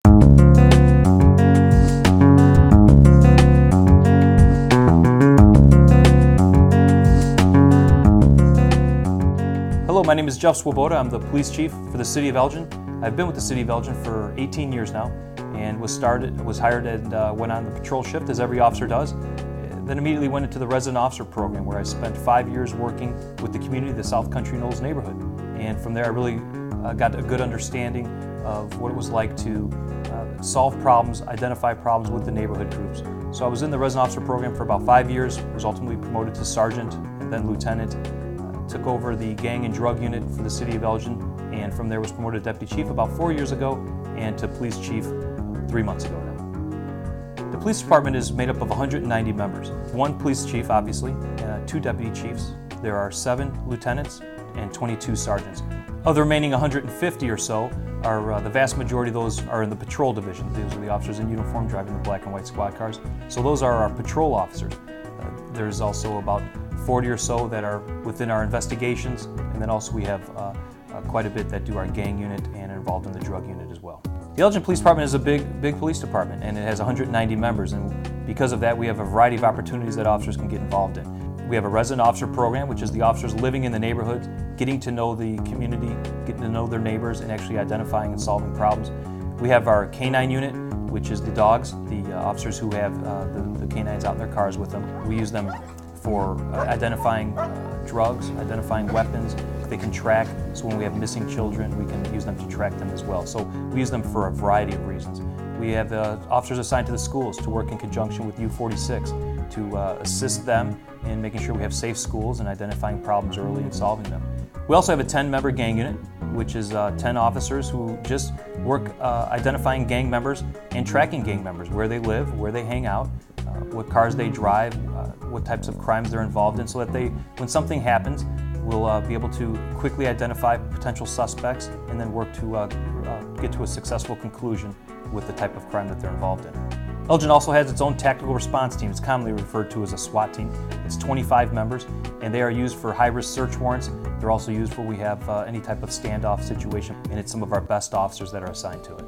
Hello, my name is Jeff Swoboda. I'm the police chief for the City of Elgin. I've been with the City of Elgin for 18 years now and was hired and went on the patrol shift as every officer does. Then immediately went into the resident officer program where I spent 5 years working with the community of the South Country Knolls neighborhood. And from there I really got a good understanding of what it was like to solve problems, identify problems with the neighborhood groups. So I was in the resident officer program for about 5 years, was ultimately promoted to sergeant and then lieutenant. Took over the gang and drug unit for the City of Elgin, and from there was promoted to deputy chief about 4 years ago and to police chief 3 months ago now. The police department is made up of 190 members. 1 police chief, obviously, 2 deputy chiefs. There are 7 lieutenants and 22 sergeants. Of the remaining 150 or so, the vast majority of those are in the patrol division. Those are the officers in uniform driving the black and white squad cars. So those are our patrol officers. There's also about 40 or so that are within our investigations, and then also we have quite a bit that do our gang unit and are involved in the drug unit as well. The Elgin Police Department is a big police department, and it has 190 members, and because of that we have a variety of opportunities that officers can get involved in. We have a resident officer program, which is the officers living in the neighborhoods, getting to know the community, getting to know their neighbors, and actually identifying and solving problems. We have our canine unit, which is the dogs, the officers who have the canines out in their cars with them. We use them for identifying drugs, identifying weapons. They can track, so when we have missing children, we can use them to track them as well. So we use them for a variety of reasons. We have officers assigned to the schools to work in conjunction with U46 to assist them in making sure we have safe schools and identifying problems early and solving them. We also have a 10-member gang unit, which is 10 officers who just work identifying gang members and tracking gang members, where they live, where they hang out, what cars they drive, what types of crimes they're involved in, so that when something happens, we'll be able to quickly identify potential suspects and then work to get to a successful conclusion with the type of crime that they're involved in. Elgin also has its own tactical response team. It's commonly referred to as a SWAT team. It's 25 members, and they are used for high-risk search warrants. They're also used where we have any type of standoff situation, and it's some of our best officers that are assigned to it.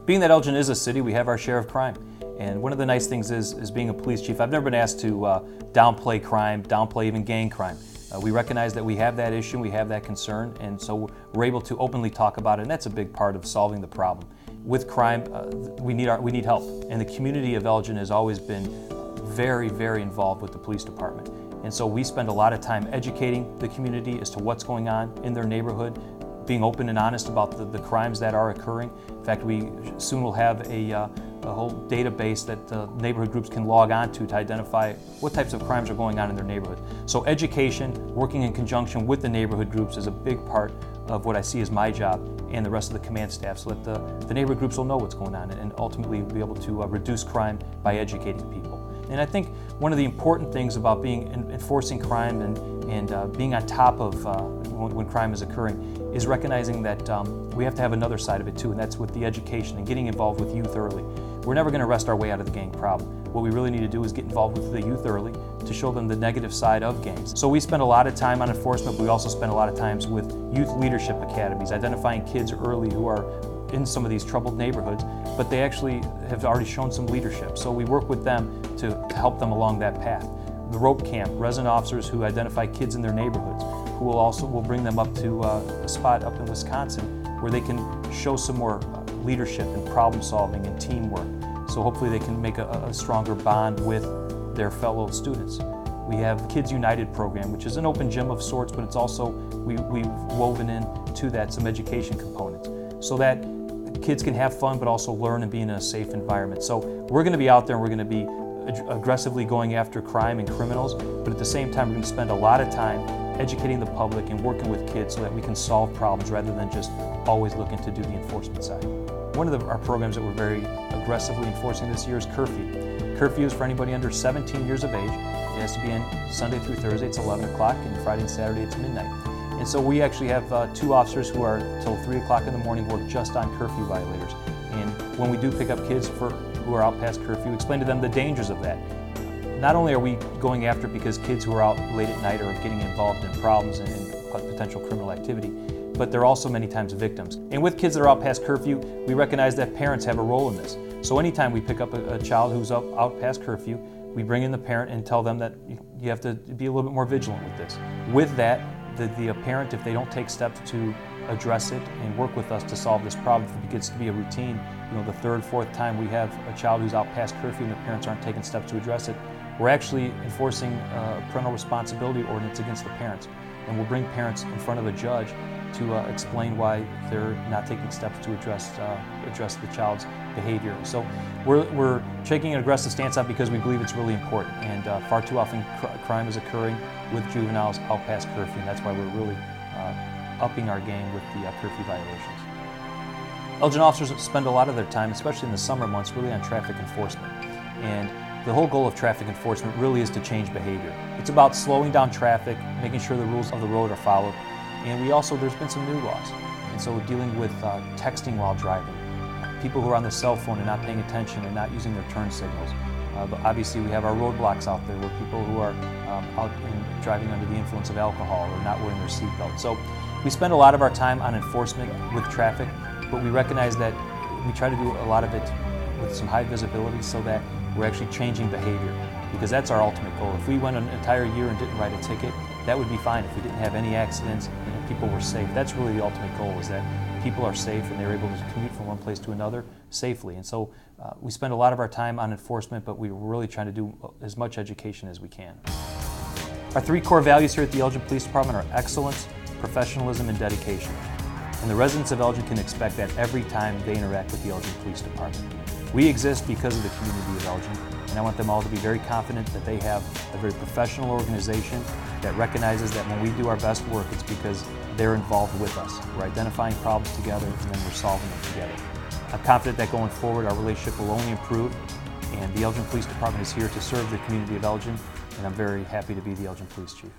Being that Elgin is a city, we have our share of crime. And one of the nice things is being a police chief, I've never been asked to downplay crime, downplay even gang crime. We recognize that we have that issue, we have that concern, and so we're able to openly talk about it, and that's a big part of solving the problem. With crime, we need help, and the community of Elgin has always been very involved with the police department. And so we spend a lot of time educating the community as to what's going on in their neighborhood, being open and honest about the crimes that are occurring. In fact, we soon will have a whole database that neighborhood groups can log on to identify what types of crimes are going on in their neighborhood. So education, working in conjunction with the neighborhood groups is a big part of what I see as my job and the rest of the command staff, so that the neighborhood groups will know what's going on and ultimately be able to reduce crime by educating people. And I think one of the important things about enforcing crime and being on top of when crime is occurring is recognizing that we have to have another side of it too, and that's with the education and getting involved with youth early. We're never going to wrest our way out of the gang problem. What we really need to do is get involved with the youth early to show them the negative side of gangs. So we spend a lot of time on enforcement, but we also spend a lot of times with youth leadership academies, identifying kids early who are in some of these troubled neighborhoods, but they actually have already shown some leadership. So we work with them to help them along that path. The rope camp, resident officers who identify kids in their neighborhoods, who will bring them up to a spot up in Wisconsin where they can show some more leadership and problem solving and teamwork. So hopefully they can make a stronger bond with their fellow students. We have Kids United program, which is an open gym of sorts, but it's also, we've woven into that some education components so that kids can have fun but also learn and be in a safe environment. So we're going to be out there and we're going to be aggressively going after crime and criminals, but at the same time we're going to spend a lot of time educating the public and working with kids so that we can solve problems rather than just always looking to do the enforcement side. One of our programs that we're very aggressively enforcing this year is curfew. Curfew is for anybody under 17 years of age. It has to be in Sunday through Thursday, it's 11 o'clock, and Friday and Saturday it's midnight. And so we actually have 2 officers who are till 3 o'clock in the morning work just on curfew violators. And when we do pick up kids who are out past curfew, explain to them the dangers of that. Not only are we going after it because kids who are out late at night are getting involved in problems and potential criminal activity, but they're also many times victims. And with kids that are out past curfew, we recognize that parents have a role in this. So anytime we pick up a child who's out past curfew, we bring in the parent and tell them that you have to be a little bit more vigilant with this. With that, the parent, if they don't take steps to address it and work with us to solve this problem, if it gets to be a routine, the third, fourth time we have a child who's out past curfew and the parents aren't taking steps to address it, we're actually enforcing a parental responsibility ordinance against the parents. And we'll bring parents in front of a judge to explain why they're not taking steps to address the child's behavior. So we're taking an aggressive stance on it because we believe it's really important, and far too often crime is occurring with juveniles out past curfew, and that's why we're really upping our game with the curfew violations. Elgin officers spend a lot of their time, especially in the summer months, really on traffic enforcement. And the whole goal of traffic enforcement really is to change behavior. It's about slowing down traffic, making sure the rules of the road are followed, and there's been some new laws. And so dealing with texting while driving, people who are on the cell phone and not paying attention and not using their turn signals. But obviously we have our roadblocks out there where people who are out and driving under the influence of alcohol or not wearing their seatbelt. So we spend a lot of our time on enforcement with traffic, but we recognize that we try to do a lot of it with some high visibility so that we're actually changing behavior, because that's our ultimate goal. If we went an entire year and didn't write a ticket, that would be fine if we didn't have any accidents and people were safe. That's really the ultimate goal, is that people are safe and they're able to commute from one place to another safely. And so we spend a lot of our time on enforcement, but we're really trying to do as much education as we can. Our three core values here at the Elgin Police Department are excellence, professionalism, and dedication. And the residents of Elgin can expect that every time they interact with the Elgin Police Department. We exist because of the community of Elgin, and I want them all to be very confident that they have a very professional organization that recognizes that when we do our best work, it's because they're involved with us. We're identifying problems together and then we're solving them together. I'm confident that going forward our relationship will only improve, and the Elgin Police Department is here to serve the community of Elgin, and I'm very happy to be the Elgin Police Chief.